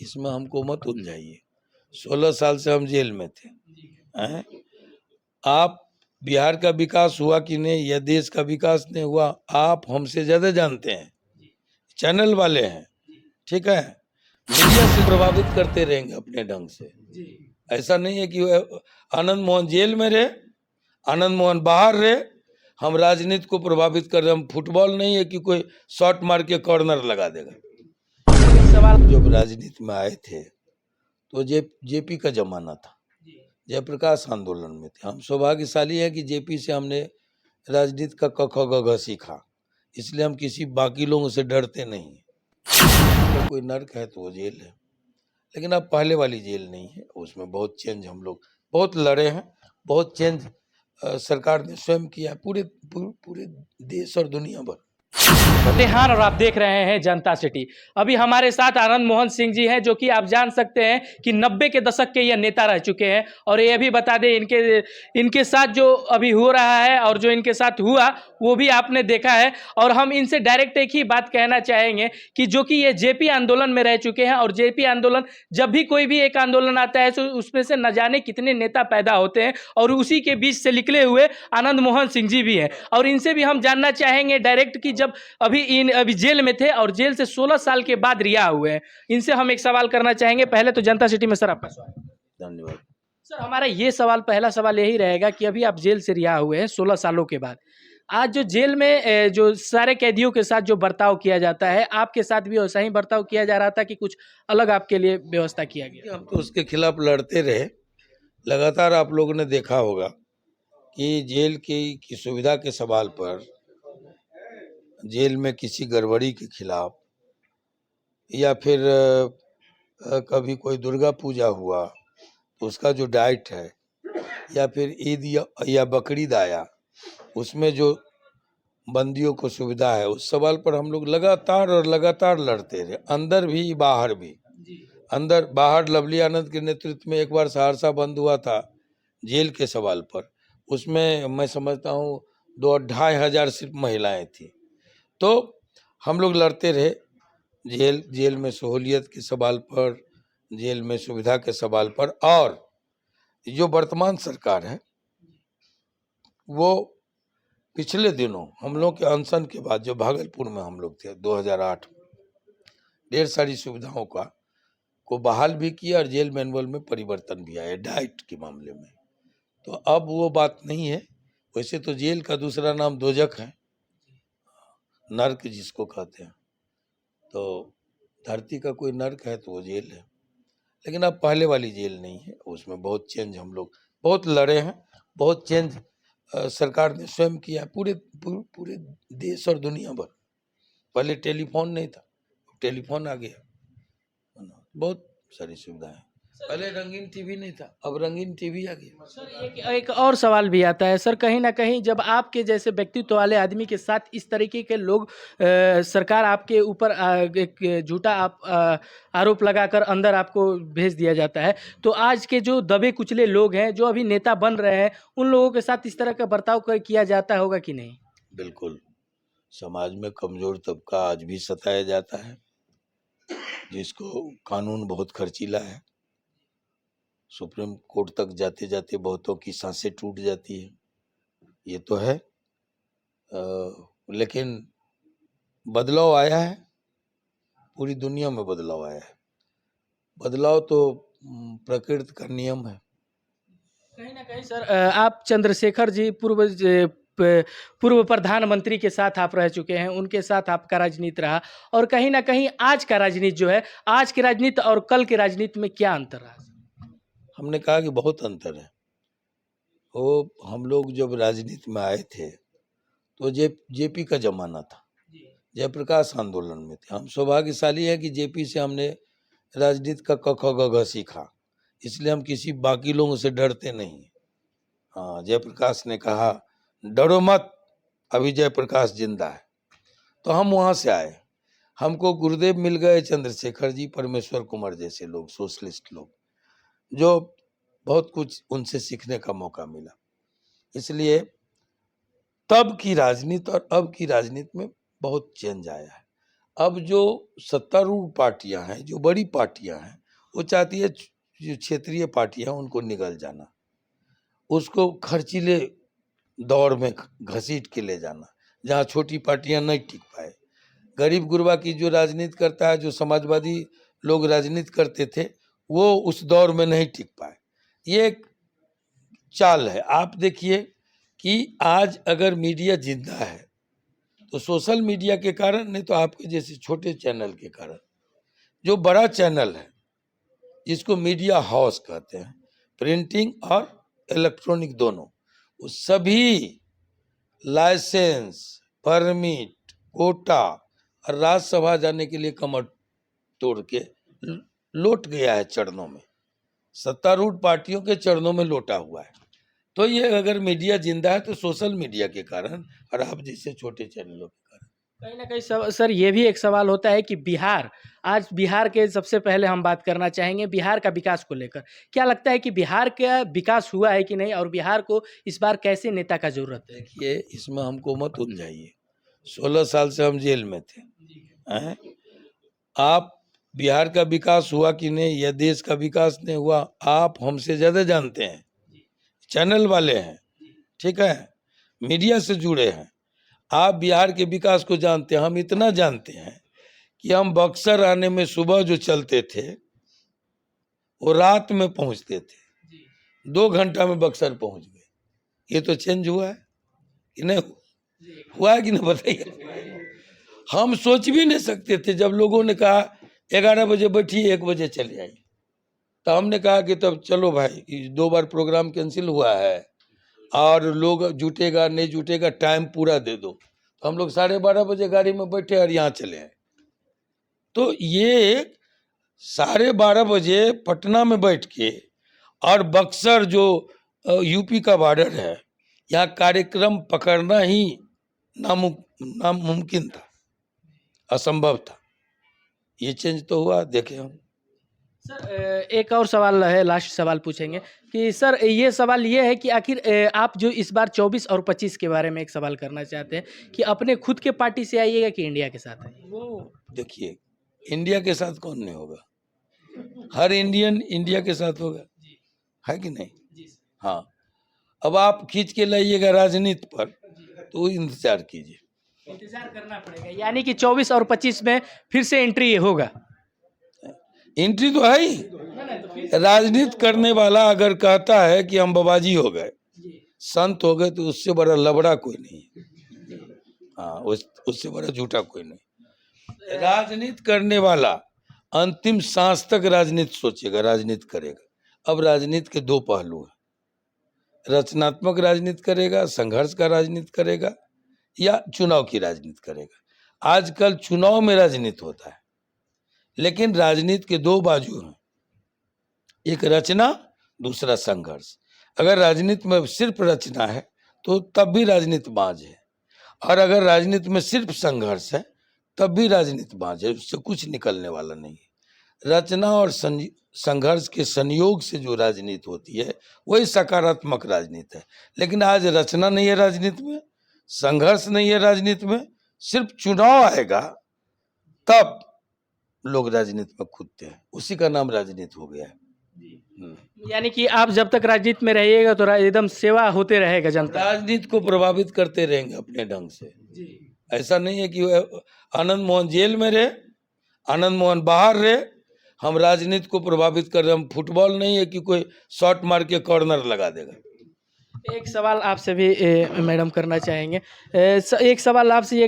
इसमें हमको मत उलझाइए। 16 साल से हम जेल में थे हैं? आप बिहार का विकास हुआ कि नहीं या देश का विकास नहीं हुआ, आप हमसे ज्यादा जानते हैं, चैनल वाले हैं, ठीक है। मीडिया से प्रभावित करते रहेंगे अपने ढंग से। ऐसा नहीं है कि आनंद मोहन जेल में रहे, आनंद मोहन बाहर रहे, हम राजनीति को प्रभावित कर रहे हैं। हम फुटबॉल नहीं है कि कोई शॉट मार के कॉर्नर लगा देगा। सवाल जब राजनीति में आए थे तो जेपी का जमाना था, जयप्रकाश आंदोलन में थे। हम सौभाग्यशाली हैं कि जेपी से हमने राजनीति का क ख ग घ सीखा, इसलिए हम किसी बाकी लोगों से डरते नहीं। तो कोई नर्क है तो वो जेल है, लेकिन अब पहले वाली जेल नहीं है, उसमें बहुत चेंज, हम लोग बहुत लड़े हैं, बहुत चेंज सरकार ने स्वयं किया है, पूरे देश और दुनिया भर। फतेहान और आप देख रहे हैं जनता सिटी। अभी हमारे साथ आनंद मोहन सिंह जी हैं, जो कि आप जान सकते हैं कि 90 के दशक के ये नेता रह चुके हैं। और ये भी बता दें, इनके साथ जो अभी हो रहा है और जो इनके साथ हुआ वो भी आपने देखा है। और हम इनसे डायरेक्ट एक ही बात कहना चाहेंगे कि जो कि ये जेपी आंदोलन में रह चुके हैं, और जेपी आंदोलन जब भी कोई भी एक आंदोलन आता है तो उसमें से न जाने कितने नेता पैदा होते हैं, और उसी के बीच से निकले हुए आनंद मोहन सिंह जी भी हैं। और इनसे भी हम जानना चाहेंगे डायरेक्ट कि जब अभी जेल में थे और जेल से 16 साल के बाद रिहा हुए हैं, इनसे हम एक सवाल करना चाहेंगे। पहले तो जनता सिटी में सर आपका स्वागत। धन्यवाद सर, हमारा ये सवाल, पहला सवाल यही रहेगा कि अभी आप जेल से रिहा हुए हैं 16 सालों के बाद। आज जो जेल में जो सारे कैदियों के साथ जो बर्ताव किया जाता है, आपके साथ भी वैसा ही बर्ताव किया जा रहा था कि कुछ अलग आपके लिए व्यवस्था किया गया? हम तो उसके खिलाफ लड़ते रहे लगातार। आप लोगों ने देखा होगा कि जेल की सुविधा के सवाल पर, जेल में किसी गड़बड़ी के खिलाफ, या फिर कभी कोई दुर्गा पूजा हुआ तो उसका जो डाइट है, या फिर ईद या बकरीद आया उसमें जो बंदियों को सुविधा है, उस सवाल पर हम लोग लगातार लड़ते रहे, अंदर भी बाहर भी। अंदर बाहर लवली आनंद के नेतृत्व में एक बार सहरसा बंद हुआ था जेल के सवाल पर, उसमें मैं समझता हूँ 2-2,500 सिर्फ महिलाएं थी। तो हम लोग लड़ते रहे जेल में सहूलियत के सवाल पर, जेल में सुविधा के सवाल पर। और जो वर्तमान सरकार है वो पिछले दिनों हम लोग के अनशन के बाद, जो भागलपुर में हम लोग थे 2008 में, ढेर सारी सुविधाओं को बहाल भी किया और जेल मैनुअल में परिवर्तन भी आया डाइट के मामले में। तो अब वो बात नहीं है। वैसे तो जेल का दूसरा नाम दोजख है, नर्क जिसको कहते हैं। तो धरती का कोई नर्क है तो वो जेल है, लेकिन अब पहले वाली जेल नहीं है, उसमें बहुत चेंज, हम लोग बहुत लड़े हैं, बहुत चेंज सरकार ने स्वयं किया है, पूरे देश और दुनिया भर। पहले टेलीफोन नहीं था, टेलीफोन आ गया, बहुत सारी सुविधाएं। पहले रंगीन टीवी नहीं था, अब रंगीन टीवी आ गया। सर, एक और सवाल भी आता है सर, कहीं ना कहीं जब आपके जैसे व्यक्तित्व वाले आदमी के साथ इस तरीके के लोग, सरकार आपके ऊपर एक झूठा आरोप लगाकर अंदर आपको भेज दिया जाता है, तो आज के जो दबे कुचले लोग हैं, जो अभी नेता बन रहे हैं, उन लोगों के साथ इस तरह का बर्ताव किया जाता होगा कि नहीं? बिल्कुल, समाज में कमजोर तबका आज भी सताया जाता है, जिसको कानून बहुत खर्चीला है। सुप्रीम कोर्ट तक जाते जाते बहुतों की सांसें टूट जाती है, ये तो है। लेकिन बदलाव आया है, पूरी दुनिया में बदलाव आया है। बदलाव तो प्रकृति का नियम है। कहीं ना कहीं सर, आप चंद्रशेखर जी पूर्व प्रधानमंत्री के साथ आप रह चुके हैं, उनके साथ आपका राजनीति रहा, और कहीं ना कहीं आज का राजनीति जो है, आज की राजनीति और कल की राजनीति में क्या अंतर रहा? हमने कहा कि बहुत अंतर है। वो हम लोग जब राजनीति में आए थे तो जेपी का जमाना था, जयप्रकाश आंदोलन में थे। हम सौभाग्यशाली हैं कि जेपी से हमने राजनीति का क ख ग घ सीखा, इसलिए हम किसी बाकी लोगों से डरते नहीं। हाँ, जयप्रकाश ने कहा डरो मत, अभी जयप्रकाश जिंदा है, तो हम वहां से आए। हमको गुरुदेव मिल गए, चंद्रशेखर जी, परमेश्वर कुमार जैसे लोग, सोशलिस्ट लोग, जो बहुत कुछ उनसे सीखने का मौका मिला। इसलिए तब की राजनीति और अब की राजनीति में बहुत चेंज आया है। अब जो सत्तारूढ़ पार्टियां हैं, जो बड़ी पार्टियां हैं, वो चाहती है जो क्षेत्रीय पार्टियां उनको निकल जाना, उसको खर्चीले दौर में घसीट के ले जाना, जहाँ छोटी पार्टियां नहीं टिक पाए। गरीब गुरबा की जो राजनीति करता है, जो समाजवादी लोग राजनीति करते थे, वो उस दौर में नहीं टिक पाए। ये एक चाल है। आप देखिए कि आज अगर मीडिया जिंदा है तो सोशल मीडिया के कारण, नहीं तो आपके जैसे छोटे चैनल के कारण। जो बड़ा चैनल है जिसको मीडिया हाउस कहते हैं, प्रिंटिंग और इलेक्ट्रॉनिक दोनों, वो सभी लाइसेंस, परमिट, कोटा और राज्यसभा जाने के लिए कमर तोड़ के लौट गया है चरणों में, सत्तारूढ़ पार्टियों के चरणों में लौटा हुआ है। तो ये अगर मीडिया जिंदा है तो सोशल मीडिया के कारण और आप जैसे छोटे चैनलों के कारण। कहीं ना कहीं सर ये भी एक सवाल होता है कि बिहार, आज बिहार के सबसे पहले हम बात करना चाहेंगे बिहार का विकास को लेकर। क्या लगता है कि बिहार का विकास हुआ है कि नहीं, और बिहार को इस बार कैसे नेता का जरूरत है? देखिए, इसमें हमको मत उलझाइए। 16 साल से हम जेल में थे हैं? आप बिहार का विकास हुआ कि नहीं या देश का विकास नहीं हुआ, आप हमसे ज्यादा जानते हैं। चैनल वाले हैं, ठीक है, मीडिया से जुड़े हैं। आप बिहार के विकास को जानते हैं। हम इतना जानते हैं कि हम बक्सर आने में सुबह जो चलते थे वो रात में पहुंचते थे। 2 घंटा में बक्सर पहुंच गए। ये तो चेंज हुआ है कि नहीं? हुआ है कि नहीं बताइए। हम सोच भी नहीं सकते थे जब लोगों ने कहा 11 बजे बैठिए 1 बजे चले आइए, तो हमने कहा कि तब चलो भाई, 2 बार प्रोग्राम कैंसिल हुआ है और लोग जुटेगा नहीं जुटेगा, टाइम पूरा दे दो। तो हम लोग 12:30 बजे गाड़ी में बैठे और यहाँ चले आए। तो ये 12:30 बजे पटना में बैठ के, और बक्सर जो यूपी का बॉर्डर है, यहाँ कार्यक्रम पकड़ना ही नामुमकिन था, असंभव था। ये चेंज तो हुआ, देखे हम। सर एक और सवाल है, लास्ट सवाल पूछेंगे कि सर ये सवाल ये है कि आखिर आप जो इस बार 24 और 25 के बारे में एक सवाल करना चाहते हैं कि अपने खुद के पार्टी से आइएगा कि इंडिया के साथ आइएगा? वो देखिए, इंडिया के साथ कौन नहीं होगा? हर इंडियन इंडिया के साथ होगा, है कि नहीं? हाँ, अब आप खींच के लाइएगा राजनीति पर तो इंतजार कीजिए। इंतजार करना पड़ेगा, यानी कि 24 और 25 में फिर से एंट्री होगा। एंट्री तो है ही। राजनीति करने वाला अगर कहता है कि हम बाबाजी हो गए, संत हो गए, तो उससे बड़ा लबड़ा कोई नहीं। हाँ, उससे बड़ा झूठा कोई नहीं। राजनीति करने वाला अंतिम सांस तक राजनीति सोचेगा, राजनीति करेगा। अब राजनीति के 2 पहलू है, रचनात्मक राजनीति करेगा, संघर्ष का राजनीति करेगा, या चुनाव की राजनीति करेगा। आजकल चुनाव में राजनीति होता है, लेकिन राजनीति के 2 बाजू हैं, एक रचना, दूसरा संघर्ष। अगर राजनीति में सिर्फ रचना है तो तब भी राजनीति बाज है, और अगर राजनीति में सिर्फ संघर्ष है तब भी राजनीति बाज है, उससे कुछ निकलने वाला नहीं है। रचना और संघर्ष के संयोग से जो राजनीति होती है वही सकारात्मक राजनीति है। लेकिन आज रचना नहीं है राजनीति में, संघर्ष नहीं है राजनीति में, सिर्फ चुनाव आएगा तब लोग राजनीति में कूदते हैं, उसी का नाम राजनीति हो गया है। यानी कि आप जब तक राजनीति में रहिएगा तो एकदम सेवा होते रहेगा जनता। राजनीति को प्रभावित करते रहेंगे अपने ढंग से। ऐसा नहीं है कि आनंद मोहन जेल में रहे, आनंद मोहन बाहर रहे, हम राजनीति को प्रभावित कर रहे। हम फुटबॉल नहीं है कि कोई शॉट मार के कॉर्नर लगा देगा। एक सवाल आपसे भी मैडम करना चाहेंगे। एक सवाल आपसे ये